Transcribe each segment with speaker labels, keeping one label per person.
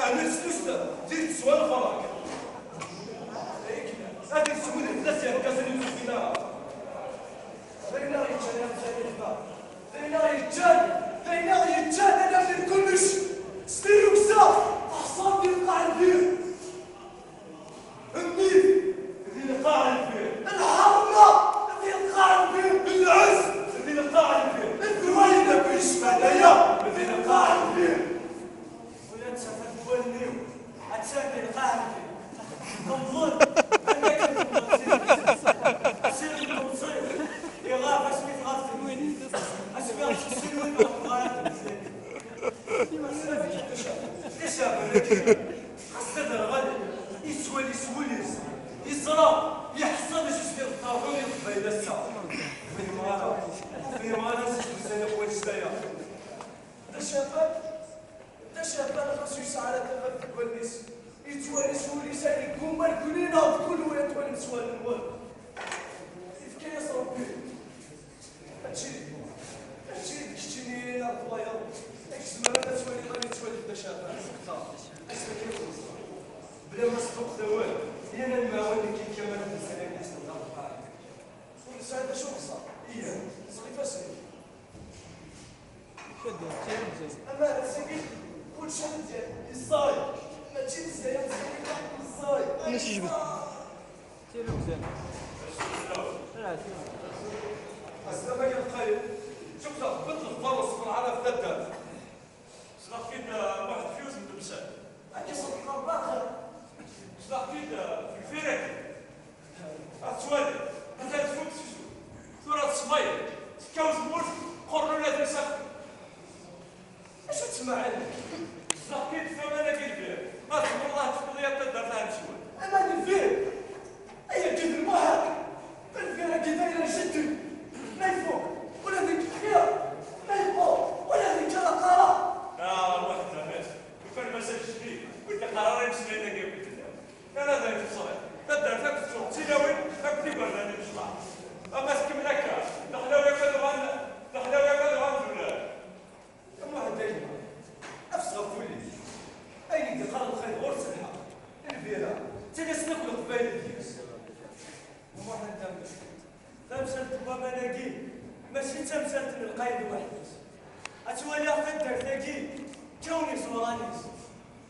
Speaker 1: انا سلسله دير تسوى الفراغ هذه تسوي الناس يا كاسر يوسفينا فينا يتجان يا سيدنا فينا يتجان انا في كلش ستيرو كسا حصان ديال القاع الكبير النيف ديال القاع الكبير الحرمه ديال القاع الكبير العز ديال القاع الكبير الدوينه بالشماليه ديال القاع الكبير ولا تسافر توليو غتسافر القاع الكبير كنظن انك اسير المنصير يغاب اسمي تغطي وين اسمي غتسير وين غادي ليش خاصنا دار غادي يسوى يصرا يحصل باش يدير الطابور يطفي لسا فين مالا سيدي خويا الشتايا دا شافان خاصو يسعى على كفاف الكواليس يتوالس ولسان يكون الكلينا بكل ولا توالس ولا الوال كيف كاين ربي هادشي كشتيني يا الله يا ربي داك الزمان انا توالي غادي توالي دا شافان اسمع كيف بلا ما صدق دا والو هي انا المعاون اللي كاين كمان في السنه اللي صدق القاعده والساعه دا شو خصها هي صغيفه سيدي اما سيدي كلشي مزيان الصاي ماشي مزيان الصاي
Speaker 2: ماشي جبت سيرو مزيان
Speaker 1: الزمان القليل شفت بطل الفرس في العرف ددات شلاح كيد واحد فيوز من الدبسان هاكي صدق باخر شلاح كيد في الفيرك السوالي هذا تفوت سيسو ثورة الصبايا تكاوز مولف قرنوا لا تنسخ اش تسمع عليك شلاح كيد ثمانة كيد ما تقول الله تفضل يا تدار لها بشوي اما الفير اي كيد المهر الفير كي دايره جد ما يفوق ولا ذيك الحياه ما يفوق ولا ذيك القرار الواحد ماشي وكان مساج جديد قلت قرار يمشي لنا كيف قلت له انا ذاك الصغير تدار فاك السوق سيناوي فاك لي برنامج مشروع اما سكم لك دخلوا يا كذوان ولا كم واحد دايما نفس غفولي اي دي قرار الخير غرس الحق الفيرا تجلس ناكل قبايل الكيس وواحد دمج تمثلت بمناقي ماشي تمثلت للقايد واحد اتولي قدر تلاقي كوني صورانيس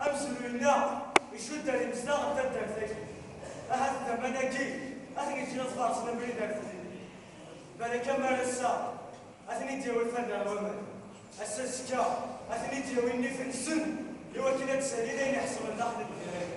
Speaker 1: امسلوا لنا يشد لي مصداق تدر تلاقي اهل مناقي اثني تجي صغار صنا بريد بالك كما رسا اثني ديال الفن ومن السسكا اثني ديال النفن السن يوكلت سليلين يحصل الداخل الجزائر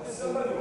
Speaker 1: الزمان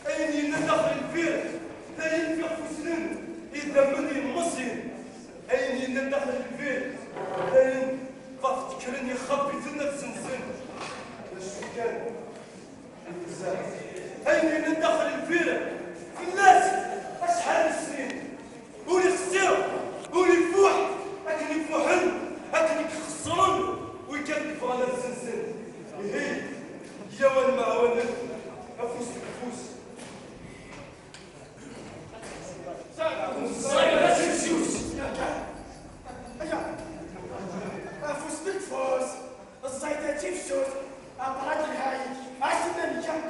Speaker 1: أين ينا داخل الفير لا ينفق فسنن إذا مني المصين أين ينا داخل الفير لا ينفق تكرني خبي ثنا تسنسن شو كان أين ينا داخل الفير في الناس أشحال السنين ولي خسر ولي فوح أكني فوحن أكني خسرن ويكذب على السنسن هي يا والمعاونة أفوس بفوس
Speaker 3: أفوس بالفوس الصيدة تفسوس أبرد الهاي عشنا نجم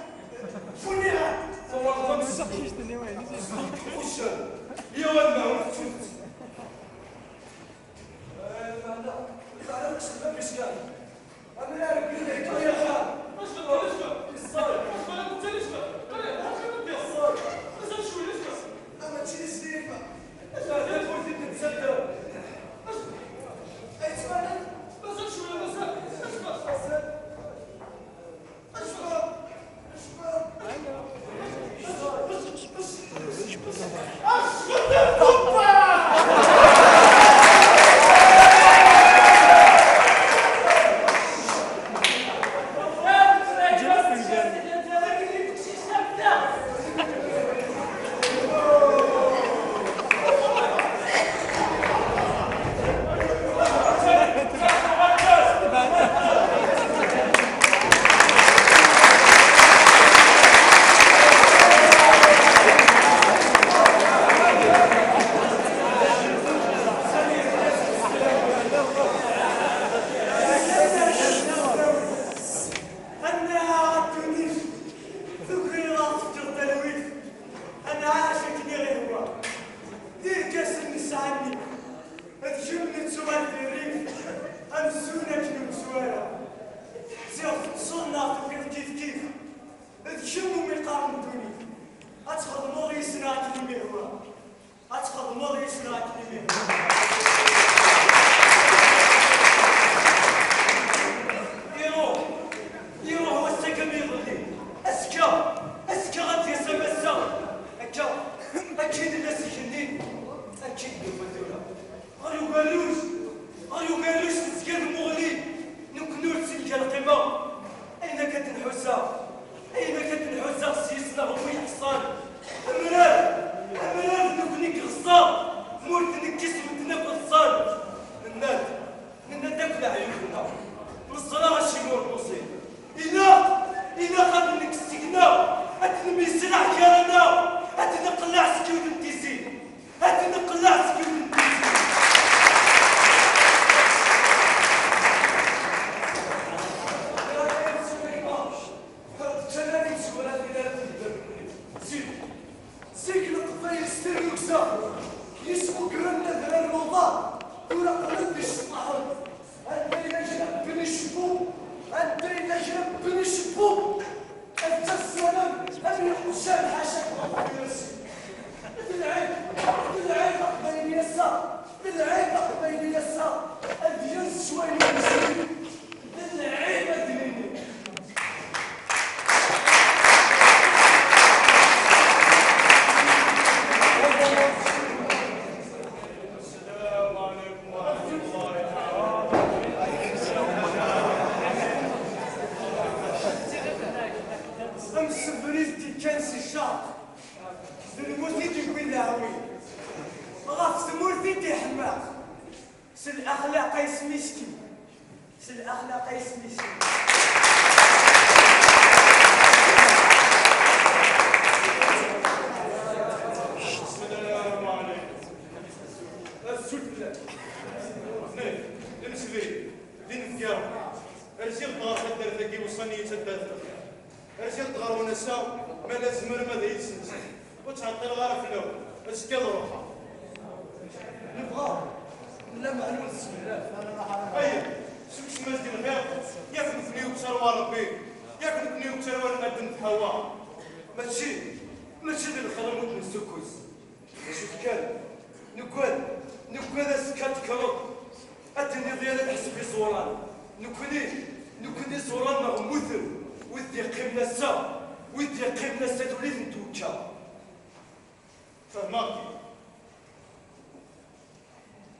Speaker 3: فنيرا
Speaker 1: والله
Speaker 2: مسحيش تني وين
Speaker 1: وش يا والمعاونة شفت لا مش مشكلة أنا لا أقول لك يا خال الصاير أما تشيل سليفة لا تقول لي تتصدق أي سؤال بس شوية بس ماشي بالخرموت من السكوس شوف كان نقول هذا سكات كرب الدنيا ديالي نحس في صوران نكوني صوران مغموث ودي قيمنا السا ويدي قيمنا استدوليد نتوكا فهماكي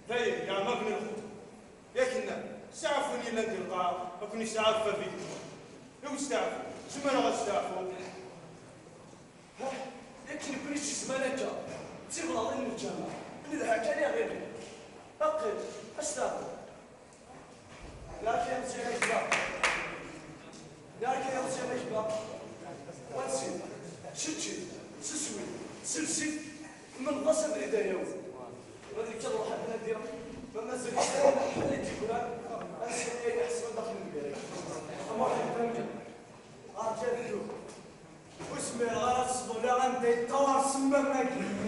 Speaker 1: طيب يا مبني الخط ياكنا سعفوني لك القاع ما كونيش عارفه فيك لو استعفوا شو ما غتستعفوا
Speaker 3: لكن كونيش زمانك تبغى ظن الجامعة اللي ضحك عليها غير أقل أستاذ لكن يمسي مجبا لكن يمسي مجبا وانسي شتشي سسوي سلسي من غصب الهداية وهذه كتب واحد من الدير فما زلت اللي تقول انسي يحسب داخل البيت اما واحد فهمني عرفت له واسمي غرس ولا عندي طوار سما ماكي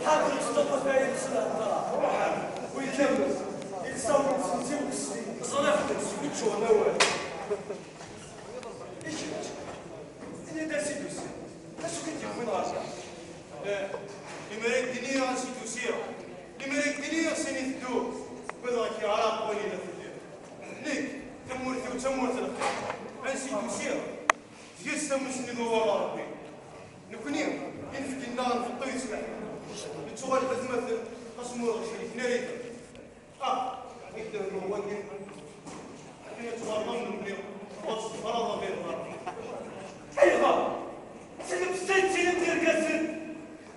Speaker 3: حاضر يستطف باين بسرعة ويكمل يتصور بسنتي وكسري صلاحك تسكت شو نوال ايش اني داسي دوسي اش كنت يكون راسك
Speaker 1: لمريك دنيا نسي توسيرو لمريك دنيا سيني تدور بضغك يا عراق ولي لفدير نيك تمورتي وتمورت الخير انسي توسيرو تجيس تمشني ضوار ربي نكوني ينفك النار في الطيب سمح نتشغل بزمثل قسمو الغشري نريد يقدر هو وقت كنا تغرمون من اليوم وصف فرض غير غرب
Speaker 3: ايوه سلم ستين ندير قاسم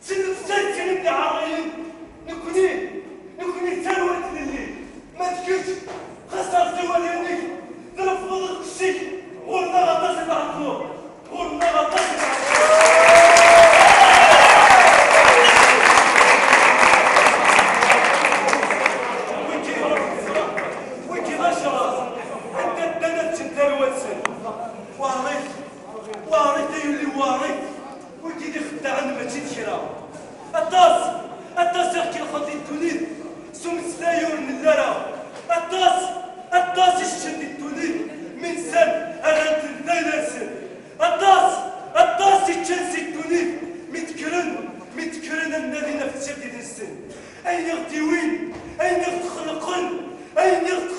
Speaker 3: سلم ستين ندير عرايين نكوني تروت للي ما تكلش خسرت ولينك ضرب فضلك الشيك ورنا غطاس العطلو ورنا غطاس العطلو الطاس يحكي الخطي التونيد سوم سلايور من اللرا الطاس يشتد التونيد من سن أغانت الثلاثة الطاس يتشنسي التونيد متكرن الذي نفس شديد السن أين يغتوين أين يغتخلقن أين يغتخلقن